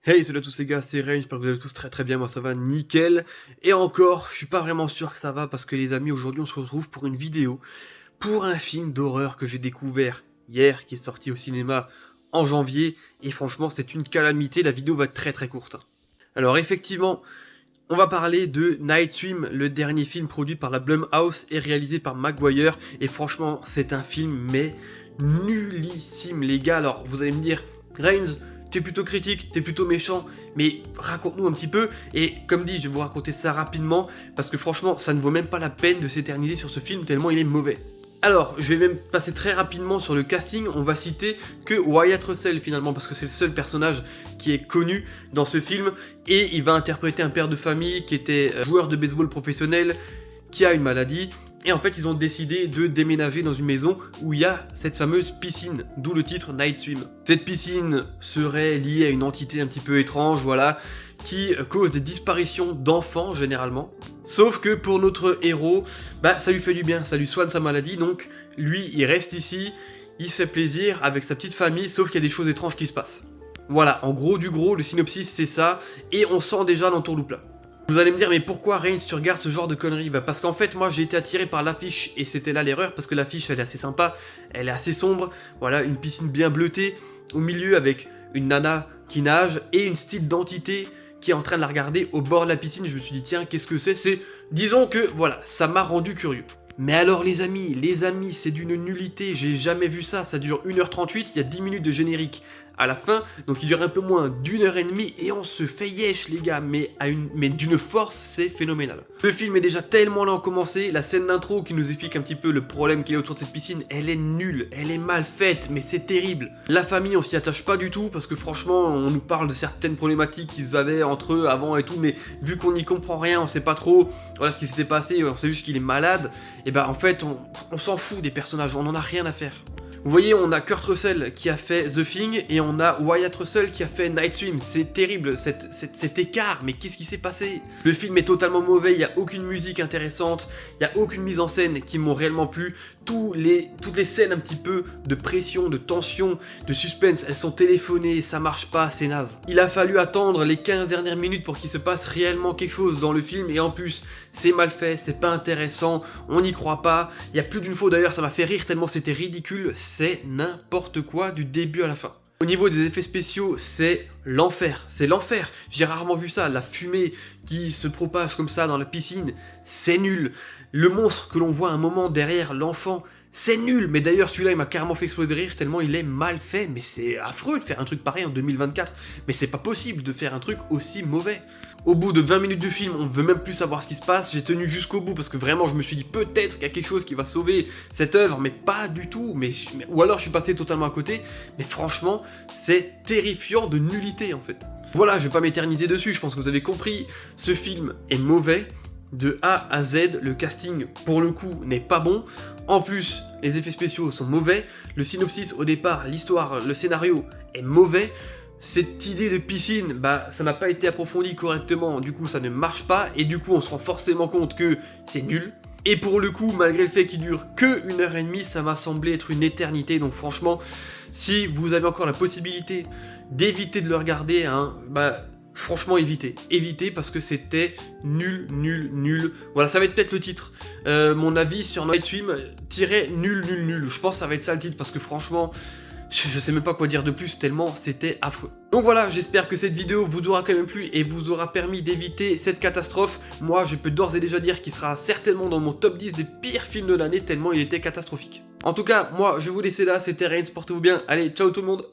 Hey, salut à tous les gars, c'est Rain, j'espère que vous allez tous très bien, moi ça va nickel. Et encore, je suis pas vraiment sûr que ça va parce que les amis, aujourd'hui on se retrouve pour une vidéo, pour un film d'horreur que j'ai découvert hier, qui est sorti au cinéma en janvier, et franchement c'est une calamité, la vidéo va être très courte. Alors effectivement, on va parler de Night Swim, le dernier film produit par la Blumhouse et réalisé par Maguire, et franchement c'est un film mais nullissime les gars. Alors vous allez me dire, Reigns, t'es plutôt critique, t'es plutôt méchant, mais raconte-nous un petit peu, et comme dit, je vais vous raconter ça rapidement, parce que franchement, ça ne vaut même pas la peine de s'éterniser sur ce film, tellement il est mauvais. Alors, je vais même passer très rapidement sur le casting, on va citer que Wyatt Russell finalement, parce que c'est le seul personnage qui est connu dans ce film, et il va interpréter un père de famille qui était joueur de baseball professionnel, qui a une maladie, et en fait ils ont décidé de déménager dans une maison où il y a cette fameuse piscine, d'où le titre Night Swim. Cette piscine serait liée à une entité un petit peu étrange, voilà, qui cause des disparitions d'enfants généralement. Sauf que pour notre héros, ça lui fait du bien, ça lui soigne sa maladie, donc lui il reste ici, il se fait plaisir avec sa petite famille, sauf qu'il y a des choses étranges qui se passent. Voilà, en gros du gros, le synopsis c'est ça, et on sent déjà l'entourloupe là. Vous allez me dire, mais pourquoi Reigns tu regardes ce genre de conneries? Parce qu'en fait, moi j'ai été attiré par l'affiche, et c'était là l'erreur, parce que l'affiche elle est assez sympa, elle est assez sombre, voilà, une piscine bien bleutée, au milieu avec une nana qui nage, et une style d'entité qui est en train de la regarder au bord de la piscine. Je me suis dit, tiens, qu'est-ce que c'est? Disons que, voilà, ça m'a rendu curieux. Mais alors les amis, c'est d'une nullité, j'ai jamais vu ça, ça dure 1h38, il y a 10 minutes de générique à la fin, donc il dure un peu moins d'1h30, et on se fait yesh les gars, mais d'une force, c'est phénoménal. Le film est déjà tellement lent commencé, la scène d'intro qui nous explique un petit peu le problème qu'il y a autour de cette piscine, elle est nulle, elle est mal faite, mais c'est terrible. La famille, on s'y attache pas du tout, parce que franchement, on nous parle de certaines problématiques qu'ils avaient entre eux avant et tout, mais vu qu'on n'y comprend rien, on sait pas trop, voilà ce qui s'était passé, on sait juste qu'il est malade, et en fait, on s'en fout des personnages, on en a rien à faire. Vous voyez, on a Kurt Russell qui a fait The Thing, et on a Wyatt Russell qui a fait Night Swim. C'est terrible, cet écart, mais qu'est-ce qui s'est passé? Le film est totalement mauvais, il n'y a aucune musique intéressante, il n'y a aucune mise en scène qui m'ont réellement plu. Toutes les scènes un petit peu de pression, de tension, de suspense, elles sont téléphonées, ça marche pas, c'est naze. Il a fallu attendre les 15 dernières minutes pour qu'il se passe réellement quelque chose dans le film, et en plus, c'est mal fait, c'est pas intéressant, on n'y croit pas. Il y a plus d'une fois d'ailleurs, ça m'a fait rire tellement c'était ridicule. C'est n'importe quoi du début à la fin. Au niveau des effets spéciaux, c'est l'enfer, j'ai rarement vu ça, la fumée qui se propage comme ça dans la piscine, c'est nul. Le monstre que l'on voit à un moment derrière l'enfant, c'est nul, mais d'ailleurs celui-là il m'a carrément fait exploser de rire tellement il est mal fait, mais c'est affreux de faire un truc pareil en 2024, mais c'est pas possible de faire un truc aussi mauvais. Au bout de 20 minutes de film, on veut même plus savoir ce qui se passe, j'ai tenu jusqu'au bout parce que vraiment je me suis dit peut-être qu'il y a quelque chose qui va sauver cette œuvre, mais pas du tout, ou alors je suis passé totalement à côté, mais franchement c'est terrifiant de nullité en fait. Voilà, je vais pas m'éterniser dessus, je pense que vous avez compris, ce film est mauvais, de A à Z, le casting pour le coup n'est pas bon, en plus les effets spéciaux sont mauvais, le synopsis au départ, l'histoire, le scénario est mauvais. Cette idée de piscine, ça n'a pas été approfondi correctement, du coup ça ne marche pas, et du coup on se rend forcément compte que c'est nul. Et pour le coup, malgré le fait qu'il dure que 1h30, ça m'a semblé être une éternité, donc franchement, si vous avez encore la possibilité d'éviter de le regarder, franchement évitez parce que c'était nul. Voilà, ça va être peut-être le titre, mon avis sur Night Swim, nul, je pense que ça va être ça le titre, parce que franchement, je sais même pas quoi dire de plus tellement c'était affreux. Donc voilà, j'espère que cette vidéo vous aura quand même plu et vous aura permis d'éviter cette catastrophe. Moi, je peux d'ores et déjà dire qu'il sera certainement dans mon top 10 des pires films de l'année tellement il était catastrophique. En tout cas, moi, je vais vous laisser là, c'était Reigns, portez-vous bien, allez, ciao tout le monde.